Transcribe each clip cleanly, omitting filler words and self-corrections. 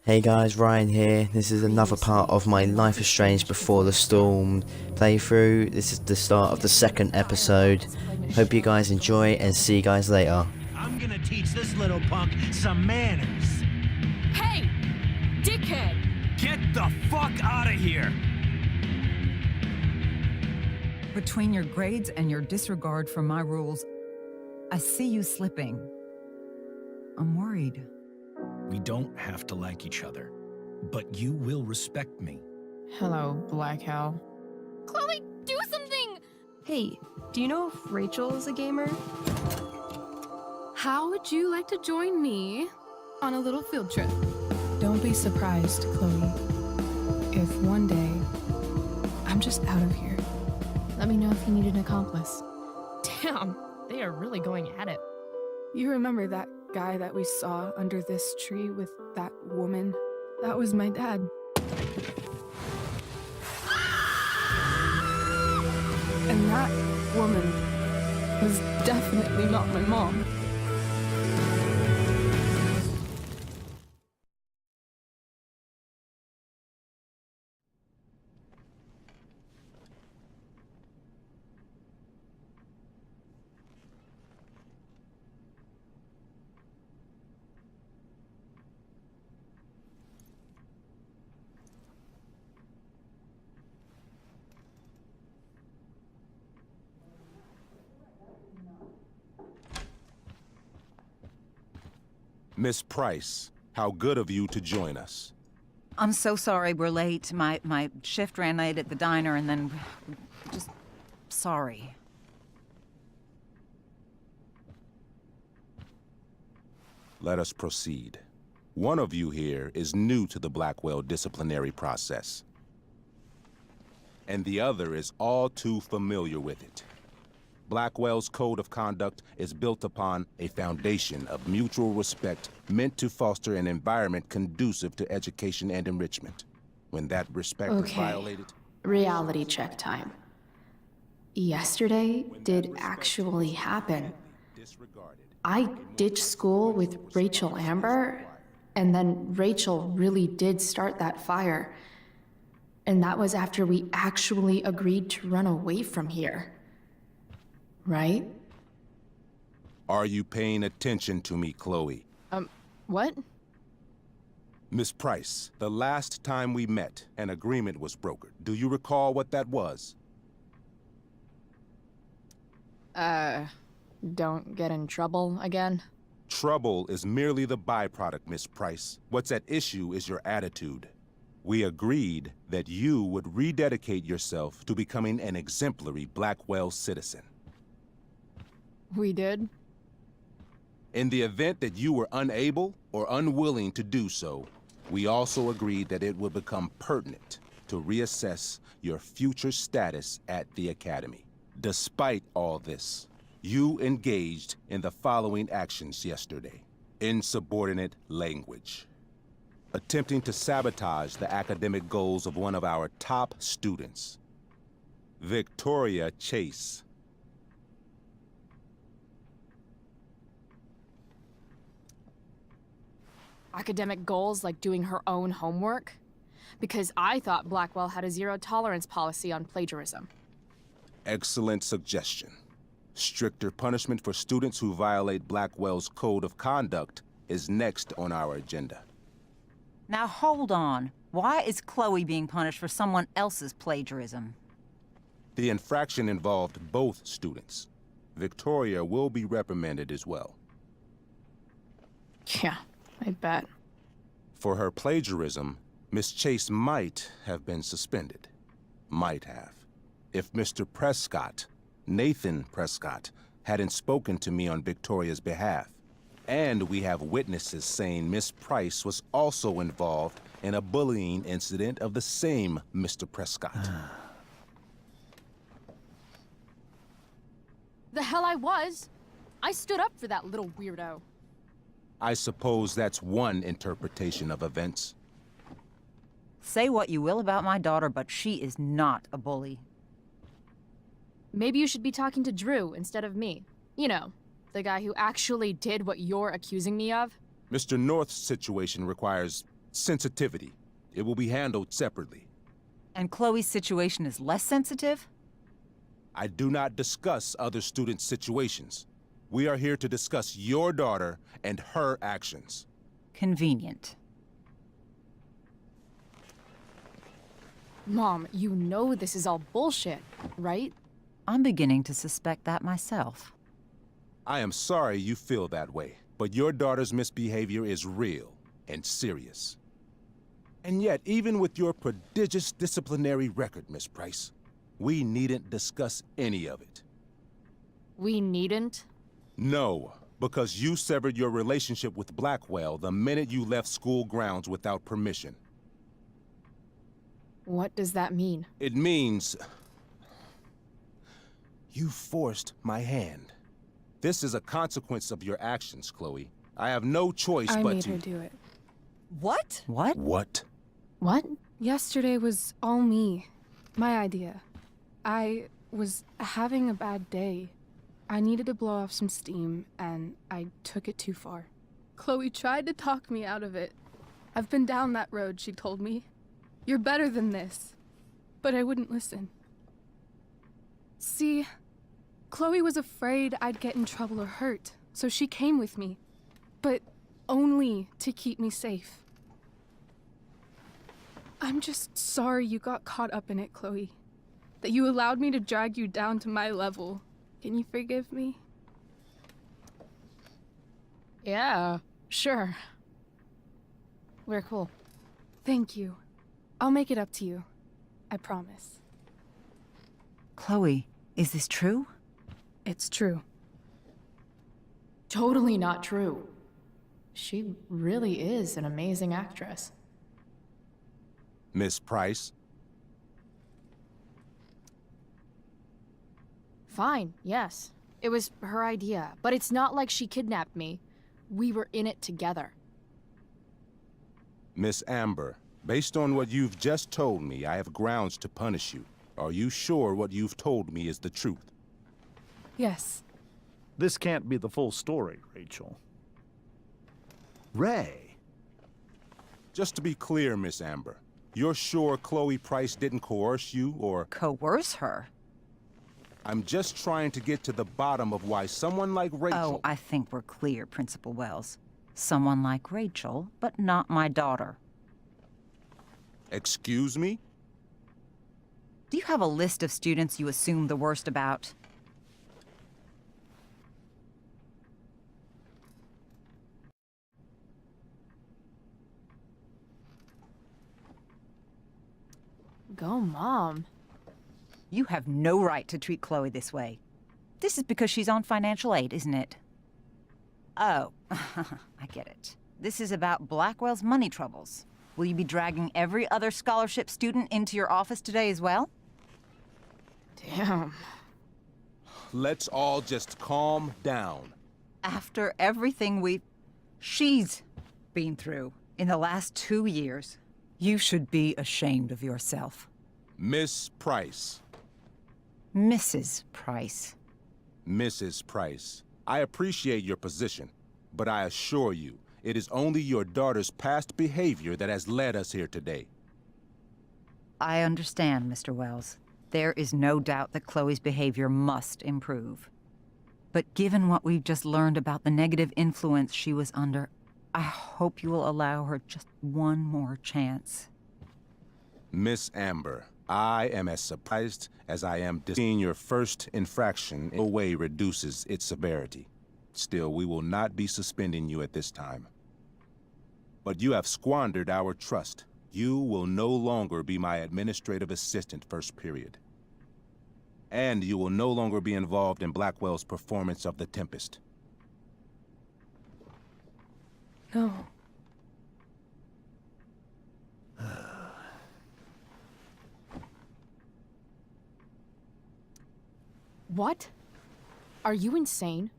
Hey guys, Ryan here. This is another part of my Life is Strange Before the Storm playthrough. This is the start of the second episode. Hope you guys enjoy and see you guys later. I'm gonna teach this little punk some manners. Hey! Dickhead! Get the fuck out of here! Between your grades and your disregard for my rules, I see you slipping. I'm worried. We don't have to like each other, but you will respect me. Hello, Black Hal. Chloe, do something! Hey, do you know if Rachel is a gamer? How would you like to join me on a little field trip? Don't be surprised, Chloe, if one day I'm just out of here. Let me know if you need an accomplice. Damn, they are really going at it. You remember that guy that we saw under this tree with that woman? That was my dad. And that woman was definitely not my mom. Miss Price, how good of you to join us. I'm so sorry we're late. My shift ran late at the diner and then... just... sorry. Let us proceed. One of you here is new to the Blackwell disciplinary process, and the other is all too familiar with it. Blackwell's code of conduct is built upon a foundation of mutual respect meant to foster an environment conducive to education and enrichment. When that respect is violated... Reality check time. Yesterday did actually happen. I ditched school with Rachel Amber, and then Rachel really did start that fire. And that was after we actually agreed to run away from here. Right? Are you paying attention to me, Chloe? What? Miss Price, the last time we met, an agreement was brokered. Do you recall what that was? Don't get in trouble again? Trouble is merely the byproduct, Miss Price. What's at issue is your attitude. We agreed that you would rededicate yourself to becoming an exemplary Blackwell citizen. We did? In the event that you were unable or unwilling to do so, we also agreed that it would become pertinent to reassess your future status at the Academy. Despite all this, you engaged in the following actions yesterday. Insubordinate language. Attempting to sabotage the academic goals of one of our top students, Victoria Chase. Academic goals like doing her own homework? Because I thought Blackwell had a zero-tolerance policy on plagiarism. Excellent suggestion. Stricter punishment for students who violate Blackwell's code of conduct is next on our agenda. Now hold on. Why is Chloe being punished for someone else's plagiarism? The infraction involved both students. Victoria will be reprimanded as well. Yeah, I bet. For her plagiarism, Miss Chase might have been suspended. Might have. If Mr. Prescott, Nathan Prescott, hadn't spoken to me on Victoria's behalf. And we have witnesses saying Miss Price was also involved in a bullying incident of the same Mr. Prescott. The hell I was! I stood up for that little weirdo. I suppose that's one interpretation of events. Say what you will about my daughter, but she is not a bully. Maybe you should be talking to Drew instead of me. You know, the guy who actually did what you're accusing me of. Mr. North's situation requires sensitivity. It will be handled separately. And Chloe's situation is less sensitive? I do not discuss other students' situations. We are here to discuss your daughter and her actions. Convenient. Mom, you know this is all bullshit, right? I'm beginning to suspect that myself. I am sorry you feel that way, but your daughter's misbehavior is real and serious. And yet, even with your prodigious disciplinary record, Miss Price, we needn't discuss any of it. We needn't? No, because you severed your relationship with Blackwell the minute you left school grounds without permission. What does that mean? It means you forced my hand. This is a consequence of your actions, Chloe. I have no choice I but made to... her do it. What? What? What? What? Yesterday was all me. My idea. I was having a bad day. I needed to blow off some steam, and I took it too far. Chloe tried to talk me out of it. I've been down that road, she told me. You're better than this. But I wouldn't listen. See, Chloe was afraid I'd get in trouble or hurt, so she came with me. But only to keep me safe. I'm just sorry you got caught up in it, Chloe. That you allowed me to drag you down to my level. Can you forgive me? Yeah, sure. We're cool. Thank you. I'll make it up to you. I promise. Chloe, is this true? It's true. Totally not true. She really is an amazing actress. Miss Price? Fine, yes. It was her idea, but it's not like she kidnapped me. We were in it together. Miss Amber, based on what you've just told me, I have grounds to punish you. Are you sure what you've told me is the truth? Yes. This can't be the full story, Rachel. Ray. Just to be clear, Miss Amber, you're sure Chloe Price didn't coerce you, or... Coerce her? I'm just trying to get to the bottom of why someone like Rachel... Oh, I think we're clear, Principal Wells. Someone like Rachel, but not my daughter. Excuse me? Do you have a list of students you assume the worst about? Go, Mom. You have no right to treat Chloe this way. This is because she's on financial aid, isn't it? Oh, I get it. This is about Blackwell's money troubles. Will you be dragging every other scholarship student into your office today as well? Damn. Let's all just calm down. After everything she's been through in the last 2 years, you should be ashamed of yourself. Miss Price. Mrs. Price. Mrs. Price, I appreciate your position, but I assure you, it is only your daughter's past behavior that has led us here today. I understand, Mr. Wells. There is no doubt that Chloe's behavior must improve. But given what we've just learned about the negative influence she was under, I hope you will allow her just one more chance. Miss Amber, I am as surprised as I am seeing your first infraction in a way reduces its severity. Still, we will not be suspending you at this time. But you have squandered our trust. You will no longer be my administrative assistant first period. And you will no longer be involved in Blackwell's performance of The Tempest. No. What? Are you insane?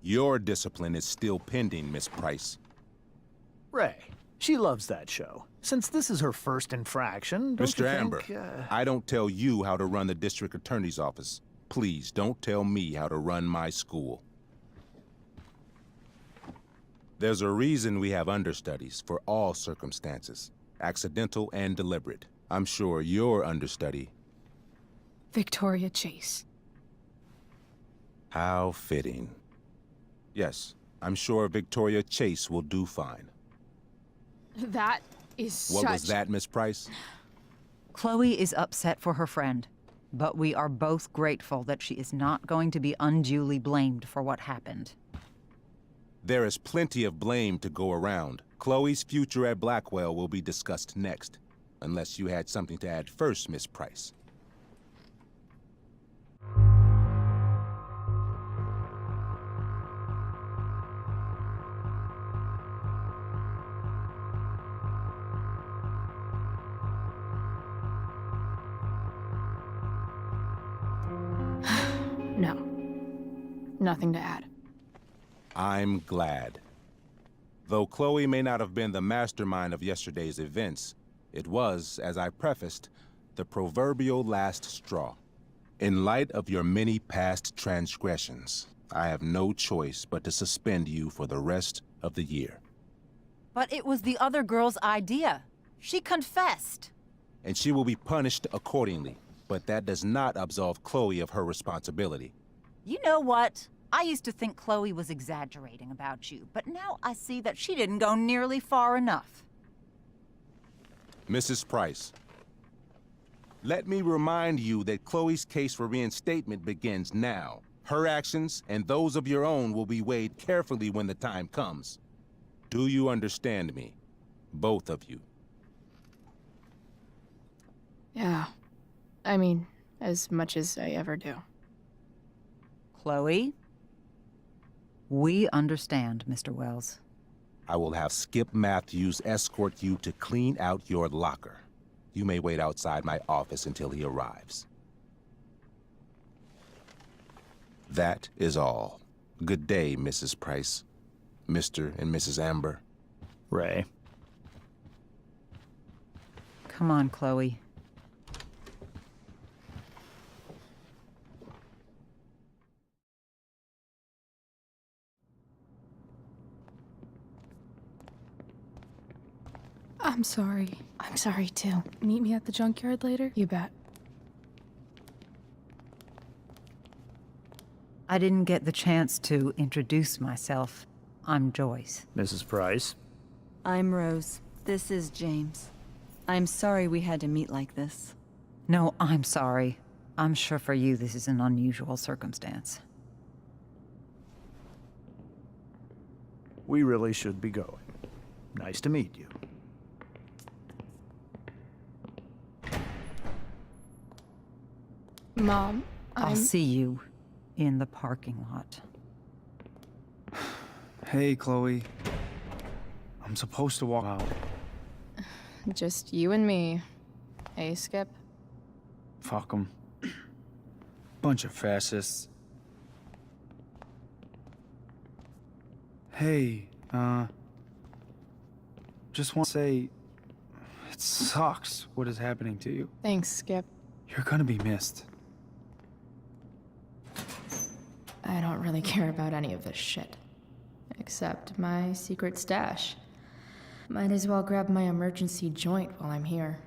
Your discipline is still pending, Miss Price. Ray. She loves that show. Since this is her first infraction, don't Mr. you Amber, think, I don't tell you how to run the district attorney's office. Please don't tell me how to run my school. There's a reason we have understudies for all circumstances, accidental and deliberate. I'm sure your understudy. Victoria Chase. How fitting. Yes, I'm sure Victoria Chase will do fine. That is What was that, Miss Price? Chloe is upset for her friend, but we are both grateful that she is not going to be unduly blamed for what happened. There is plenty of blame to go around. Chloe's future at Blackwell will be discussed next. Unless you had something to add first, Miss Price. No. Nothing to add. I'm glad. Though Chloe may not have been the mastermind of yesterday's events, it was, as I prefaced, the proverbial last straw. In light of your many past transgressions, I have no choice but to suspend you for the rest of the year. But it was the other girl's idea. She confessed. And she will be punished accordingly, but that does not absolve Chloe of her responsibility. You know what? I used to think Chloe was exaggerating about you, but now I see that she didn't go nearly far enough. Mrs. Price, let me remind you that Chloe's case for reinstatement begins now. Her actions and those of your own will be weighed carefully when the time comes. Do you understand me? Both of you. Yeah. I mean, as much as I ever do. Chloe? We understand, Mr. Wells. I will have Skip Matthews escort you to clean out your locker. You may wait outside my office until he arrives. That is all. Good day, Mrs. Price. Mr. and Mrs. Amber. Ray. Come on, Chloe. I'm sorry. I'm sorry too. Meet me at the junkyard later? You bet. I didn't get the chance to introduce myself. I'm Joyce. Mrs. Price. I'm Rose. This is James. I'm sorry we had to meet like this. No, I'm sorry. I'm sure for you this is an unusual circumstance. We really should be going. Nice to meet you. Mom, I'll see you in the parking lot. Hey, Chloe. I'm supposed to walk out. Just you and me. Hey, Skip? Fuck them. Bunch of fascists. Hey, just want to say, it sucks what is happening to you. Thanks, Skip. You're gonna be missed. I don't really care about any of this shit. Except my secret stash. Might as well grab my emergency joint while I'm here.